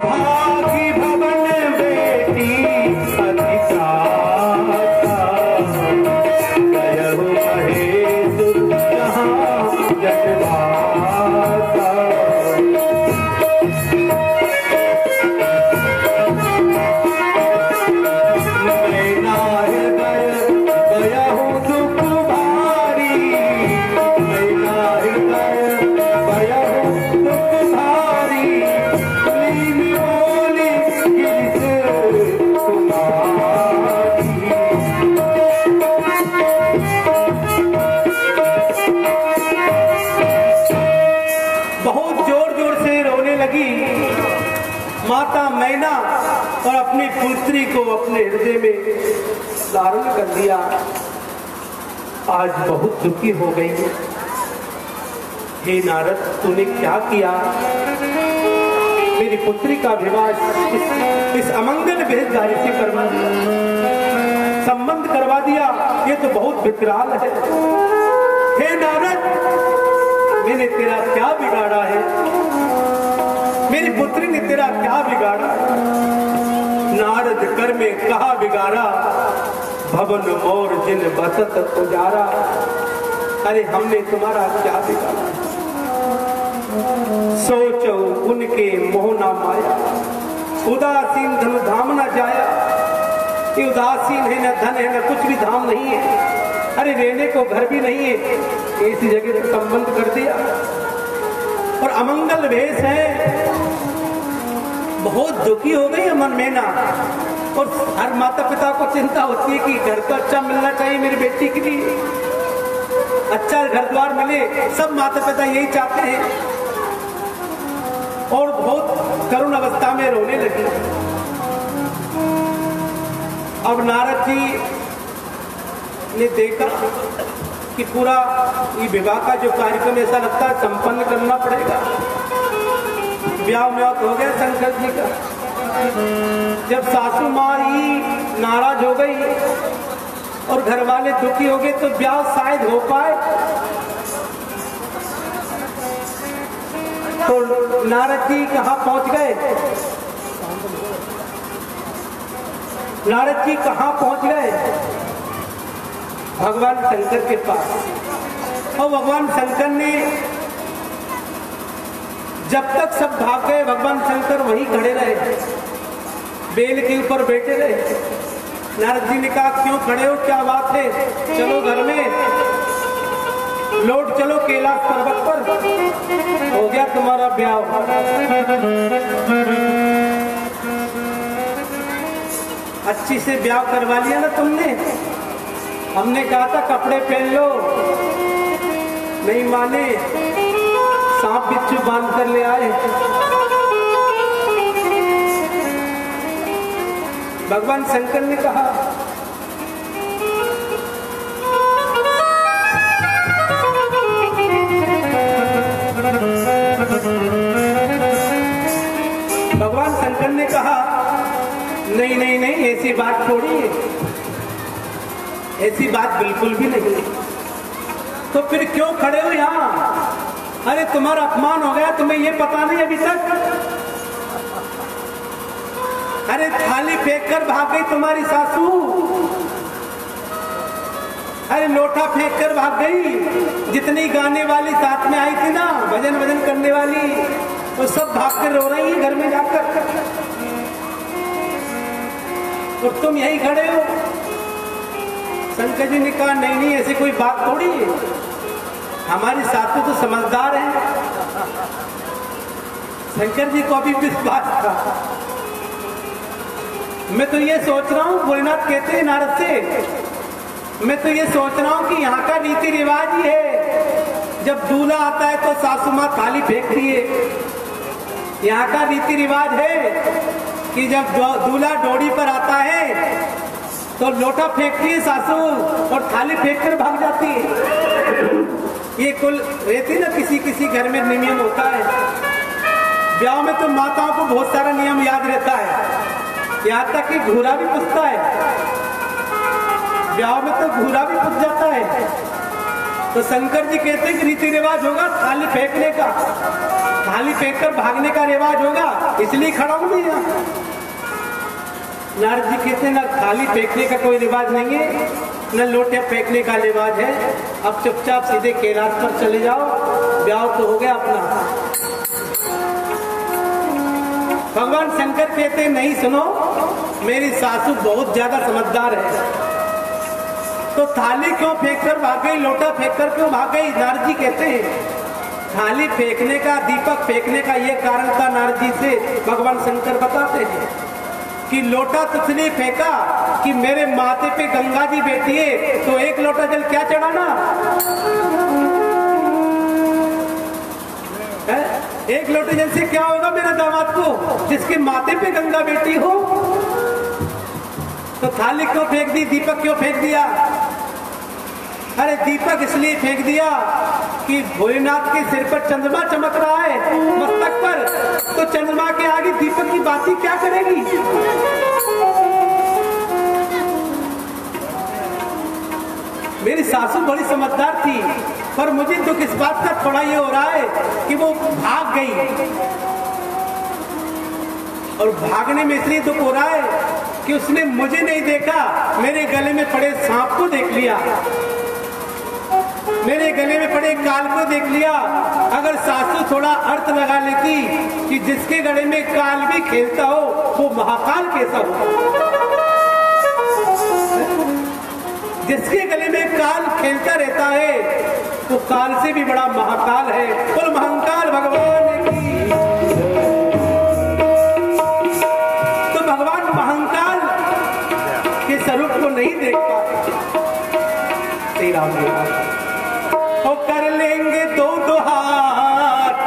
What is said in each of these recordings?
भागी भवन बेटी अधिकार गयहु महेश जहाँ जटवासा नैना हृदय गयहु दुख भारी नैना हृदय गयहु दुख भारी माता मैना और अपनी पुत्री को अपने हृदय में धारण कर लिया। आज बहुत दुखी हो गई। हे नारद, तूने क्या किया? मेरी पुत्री का विवाह इस अमंगल भेदधारी से करवा दिया, संबंध करवा दिया। ये तो बहुत विकराल है। हे नारद, मैंने तेरा क्या बिगाड़ा है? मेरी पुत्री ने तेरा क्या बिगाड़ा? नारद कर में कहा बिगाड़ा, भवन मोर जिन बसत उजारा। अरे हमने तुम्हारा क्या बिगाड़ा? सोचो उनके मोह ना माया, उदासीन धन धाम न जाया। ये उदासीन है, न धन है, न कुछ भी धाम नहीं है। अरे रहने को घर भी नहीं है, ऐसी जगह संबंध कर दिया। और अमंगल वेश है। बहुत दुखी हो गई मन में ना। और हर माता पिता को चिंता होती है कि घर तो अच्छा मिलना चाहिए मेरी बेटी के लिए, अच्छा घर द्वार मिले। सब माता पिता यही चाहते हैं। और बहुत करुण अवस्था में रोने लगी। अब नारद जी ने देखा कि पूरा ये विवाह का जो कार्यक्रम ऐसा लगता है संपन्न करना पड़ेगा। ब्याह म्याह हो गया शंकर जी का। जब सासू माँ ही नाराज हो गई और घर वाले दुखी हो गए तो ब्याह शायद हो पाए। तो नारद जी कहाँ पहुंच गए? नारद जी कहाँ पहुंच गए? भगवान शंकर के पास। और भगवान शंकर ने जब तक सब भाग गए, भगवान शंकर वहीं खड़े रहे, बेल के ऊपर बैठे रहे। नारद जी ने कहा, क्यों खड़े हो, क्या बात है? चलो घर में, लौट चलो कैलाश पर्वत पर, हो गया तुम्हारा ब्याह। अच्छी से ब्याह करवा लिया ना तुमने। हमने कहा था कपड़े पहन लो, नहीं माने, सांप बिच्छू बांध कर ले आए। भगवान शंकर ने कहा, भगवान शंकर ने कहा, नहीं नहीं नहीं, ऐसी बात थोड़ी है, ऐसी बात बिल्कुल भी नहीं। तो फिर क्यों खड़े हो यहाँ? अरे तुम्हारा अपमान हो गया, तुम्हें ये पता नहीं अभी तक? अरे थाली फेंक कर भाग गई तुम्हारी सासू। अरे लोटा फेंक कर भाग गई। जितनी गाने वाली साथ में आई थी ना, भजन भजन करने वाली, वो सब भाग कर रो रही है घर में जाकर। और तुम यही खड़े हो। शंकर जी ने कहा, नहीं नहीं, ऐसी कोई बात थोड़ी है, हमारी सासू तो समझदार है। शंकर जी को अभी विश्वास था। मैं तो ये सोच रहा हूँ, भोलेनाथ कहते हैं नारद से, मैं तो ये सोच रहा हूँ कि यहाँ का रीति रिवाज ही है, जब दूल्हा आता है तो सासू माँ थाली फेंकती है। यहाँ का रीति रिवाज है कि जब दूल्हा डोरी पर आता है तो लोटा फेंकती है सासू और थाली फेंक कर भाग जाती है। ये कुल रहती ना, किसी किसी घर में नियम होता है। ब्याह में तो माताओं को बहुत सारा नियम याद रहता है, यहाँ तक कि घूरा भी पुछता है। ब्याह में तो घूरा भी पुछ जाता है। तो शंकर जी कहते हैं कि रीति रिवाज होगा थाली फेंकने का। थाली फेंक कर भागने का रिवाज होगा, इसलिए खड़ा हूं मैं यहाँ। नारद जी कहते हैं ना थाली फेंकने का कोई रिवाज नहीं है, न लोटे फेंकने का रिवाज है। अब चुपचाप सीधे कैलाश पर चले जाओ, ब्याह तो हो गया अपना। भगवान शंकर कहते हैं नहीं सुनो, मेरी सासू बहुत ज्यादा समझदार है, तो थाली क्यों फेंक कर भाग गई, लोटा फेंक कर क्यों भाग गई। नारद जी कहते हैं थाली फेंकने का, दीपक फेंकने का ये कारण था नारद जी से भगवान शंकर बताते हैं कि लोटा तुझ ने फेंका कि मेरे माथे पे गंगा जी बैठी है, तो एक लोटा जल क्या चढ़ाना है? एक लोटे जल से क्या होगा मेरे दामाद को, जिसके माथे पे गंगा बैठी हो। तो थाली क्यों फेंक दी, दीपक क्यों फेंक दिया? अरे दीपक इसलिए फेंक दिया कि भोलेनाथ के सिर पर चंद्रमा चमक रहा है मस्तक पर, तो चंद्रमा के आगे दीपक की बाती क्या करेगी। मेरी सासू बड़ी समझदार थी, पर मुझे दुख इस बात का थोड़ा ये हो रहा है कि वो भाग गई, और भागने में इसलिए दुख हो रहा है कि उसने मुझे नहीं देखा, मेरे गले में पड़े सांप को देख लिया, मेरे गले में पड़े काल को देख लिया। अगर सासू थोड़ा अर्थ लगा लेती कि जिसके गले में काल भी खेलता हो वो महाकाल कैसा हो, जिसके गले में काल खेलता रहता है वो काल से भी बड़ा महाकाल है। बोल महाकाल भगवान की। तो भगवान महाकाल के स्वरूप को नहीं देख पाते, तो कर लेंगे दो दो हाथ,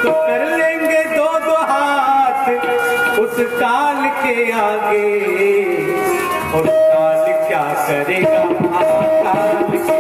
तो कर लेंगे दो दो हाथ उस काल के आगे, और काल क्या करेगा महाकाल के।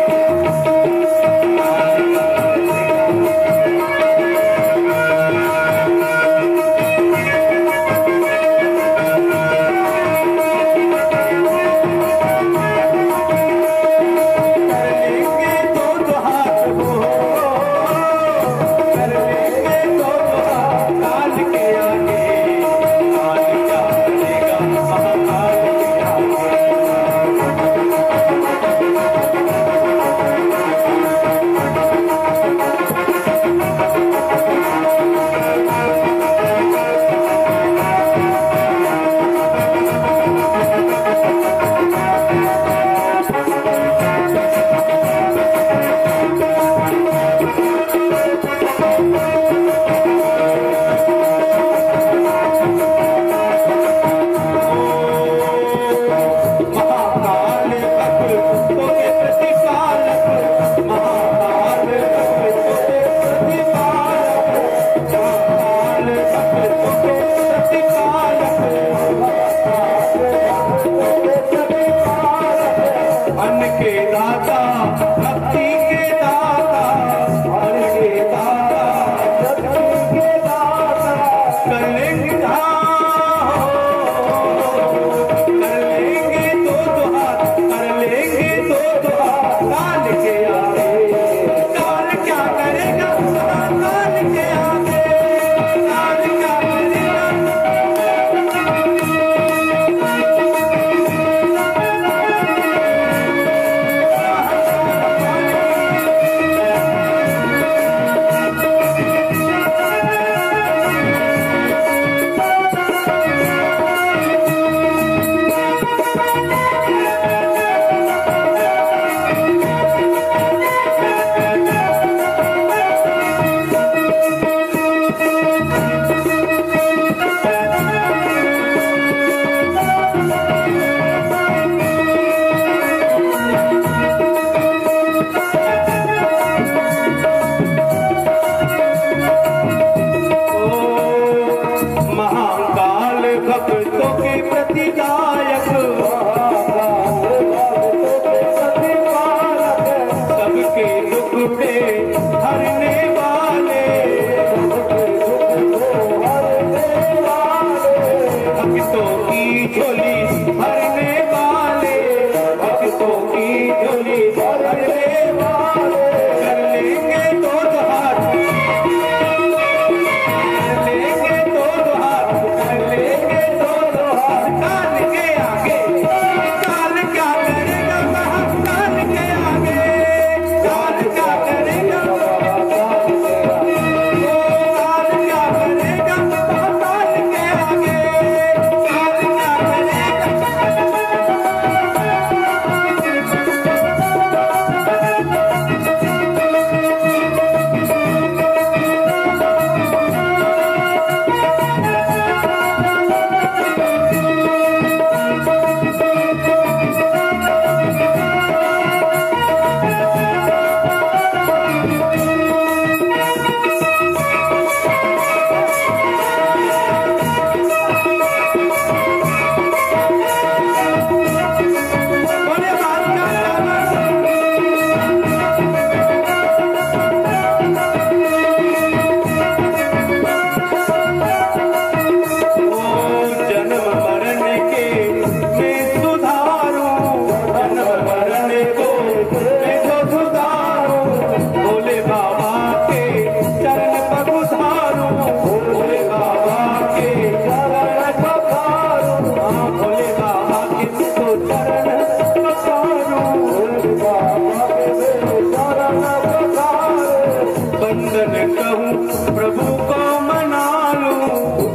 कर लेंगे दो हाथ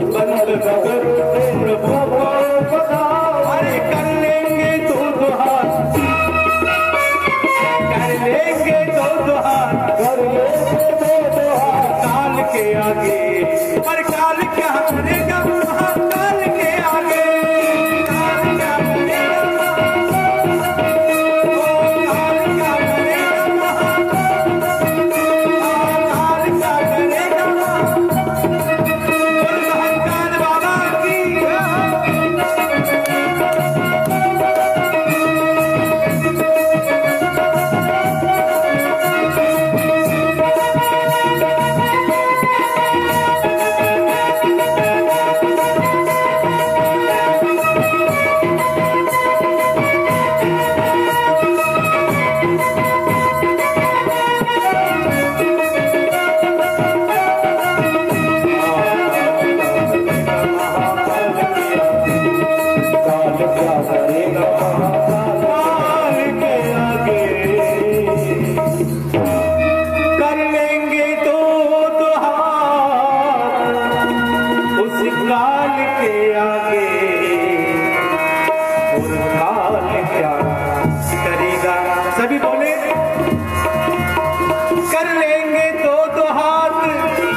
बंद प्रभु को बताओ। अरे कर लेंगे तो दुहार, कर लेंगे तो दुहार, कर लेंगे तो दुहार काल के आगे। पर काल क्या करेगा महाकाल के आगे, काल क्या करेगा, काल क्या करेगा महाकाल क्या करेगा। महाकाल बाबा की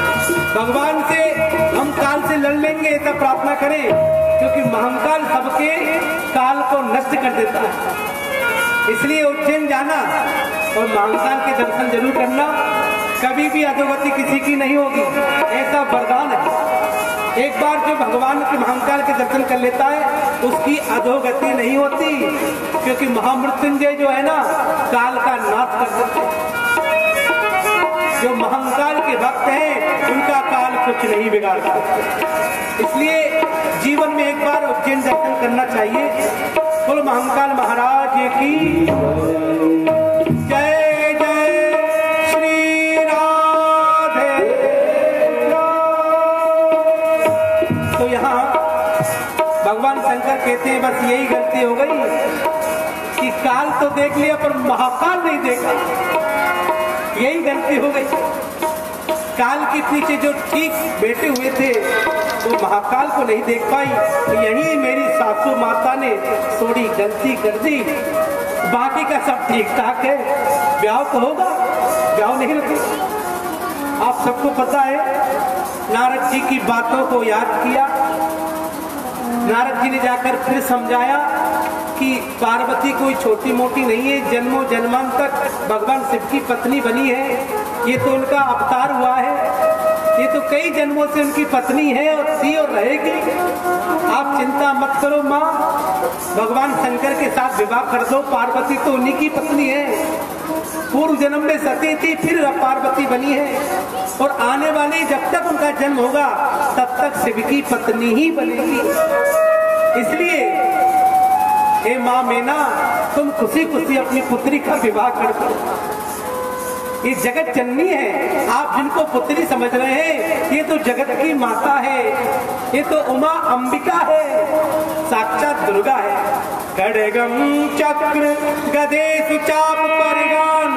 भगवान से हम काल से लड़ लेंगे तब प्रार्थना करें, क्योंकि महाकाल सबके काल को नष्ट कर देता है। इसलिए उज्जैन जाना और महाकाल के दर्शन जरूर करना, कभी भी अधोगति किसी की नहीं होगी, ऐसा वरदान है। एक बार जो भगवान के महाकाल के दर्शन कर लेता है उसकी अधोगति नहीं होती, क्योंकि महामृत्युंजय जो है ना काल का नाश कर देते हैं। जो महाकाल के भक्त हैं उनका काल कुछ नहीं बिगाड़ सकता। इसलिए जीवन में एक बार उज्जैन दर्शन करना चाहिए। बोलो महाकाल महाराज की जय जय श्री राधे। तो यहाँ भगवान शंकर कहते हैं बस यही गलती हो गई कि काल तो देख लिया पर महाकाल नहीं देखा, यही गलती हो गई। काल के पीछे जो ठीक बैठे हुए थे वो महाकाल को नहीं देख पाई, तो यही मेरी सासू माता ने थोड़ी गलती कर दी। बाकी का सब ठीक ठाक है, ब्याह तो होगा, ब्याह नहीं होगा। आप सबको पता है नारद जी की बातों को याद किया। नारद जी ने जाकर फिर समझाया कि पार्वती कोई छोटी मोटी नहीं है, जन्मों जन्मांत तक भगवान शिव की पत्नी बनी है, ये तो उनका अवतार हुआ है, ये तो कई जन्मों से उनकी पत्नी है और थी और रहेगी। आप चिंता मत करो माँ, भगवान शंकर के साथ विवाह कर दो, पार्वती तो उन्हीं की पत्नी है, पूर्व जन्म में सती थी फिर पार्वती बनी है, और आने वाले जब तक उनका जन्म होगा तब तक शिव की पत्नी ही बनेगी। इसलिए हे माँ मैना, तुम खुशी खुशी अपनी पुत्री का विवाह कर दो। ये जगत जननी है, आप जिनको पुत्री समझ रहे हैं ये तो जगत की माता है, ये तो उमा अंबिका है, साक्षात दुर्गा है। खड्गम चक्र गदे सुचाप परिगान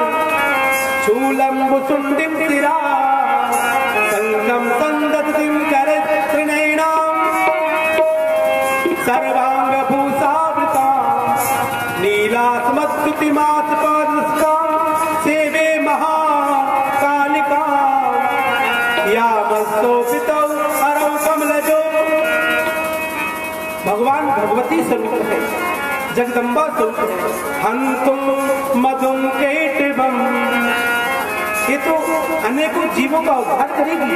शूलम सुंडिम तिरा संगम संदतिम कर त्रिनयनाम सर्वांग भूषावृता नीलास्मत्तुतिमात् पादस्का सेवे महाकालिका यामस्तोपितौ हरौ कमलजो। भगवान भगवती स्वरूप है, जगदम्बा स्वरूप है। हंतुम मधुम केटवम, ये तो अनेकों जीवों का उद्धार करेगी।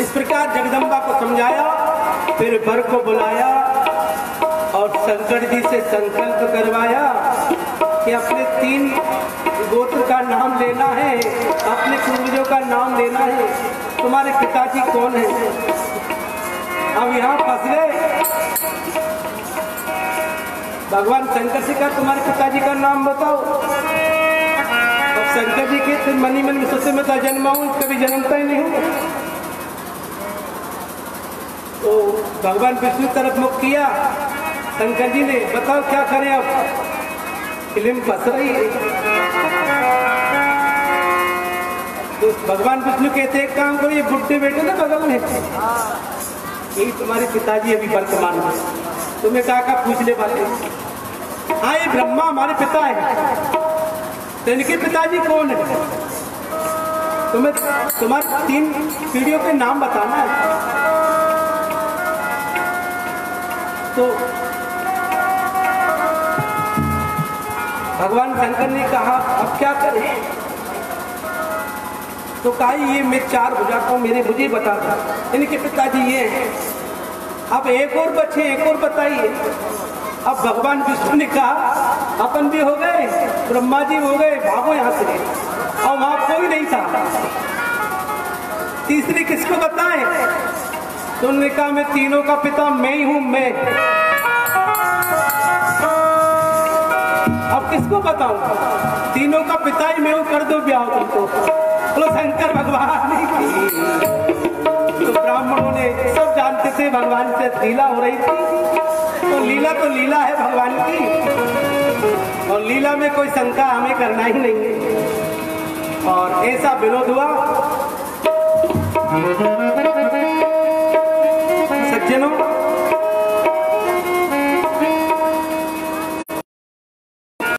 इस प्रकार जगदम्बा को समझाया, फिर वर को बुलाया और शंकर जी से संकल्प करवाया कि अपने 3 गोत्र का नाम लेना है, अपने पूर्वजों का नाम लेना है। तुम्हारे पिताजी कौन है? अब यहाँ फंस गए। भगवान शंकर से कहा तुम्हारे पिताजी का नाम बताओ। अब शंकर जी के मनी मन में सोचे मैं जन्मा हूँ, कभी जन्मता ही नहीं हूँ। तो भगवान विष्णु तरफ मुख किया, शंकर जी ने बताओ क्या करें, अब फिल्म फंस रही है। तो भगवान विष्णु कहते एक काम करो, ये बुढ़े बेटे ना बगल में, यही तुम्हारे पिताजी अभी वर्तमान में, तुम्हें कहा पूछने वाले। हाँ, ये ब्रह्मा हमारे पिता है। तो इनके पिताजी कौन है? तुम्हें तुम्हारे 3 पीढ़ियों के नाम बताना है। तो भगवान शंकर ने कहा अब क्या करें? तो कहा ये मैं 4 बुझाता हूं, मुझे बता दो इनके पिताजी ये हैं। अब एक और बच्चे, एक और बताइए। अब भगवान विष्णु ने कहा अपन भी हो गए, ब्रह्मा जी हो गए, भागो यहां से। और वहां कोई नहीं था। तीसरे किसको बताएं? तो उन्होंने कहा मैं तीनों का पिता मैं ही हूं, मैं। अब किसको बताऊं? तीनों का पिता ही मैं हूं, कर दो ब्याह तुमको। बोलो शंकर भगवान की। तो ब्राह्मणों ने सब जानते थे भगवान से लीला हो रही थी, तो लीला है भगवान की, और लीला में कोई शंका हमें करना ही नहीं है। और ऐसा विनोद हुआ सज्जनों,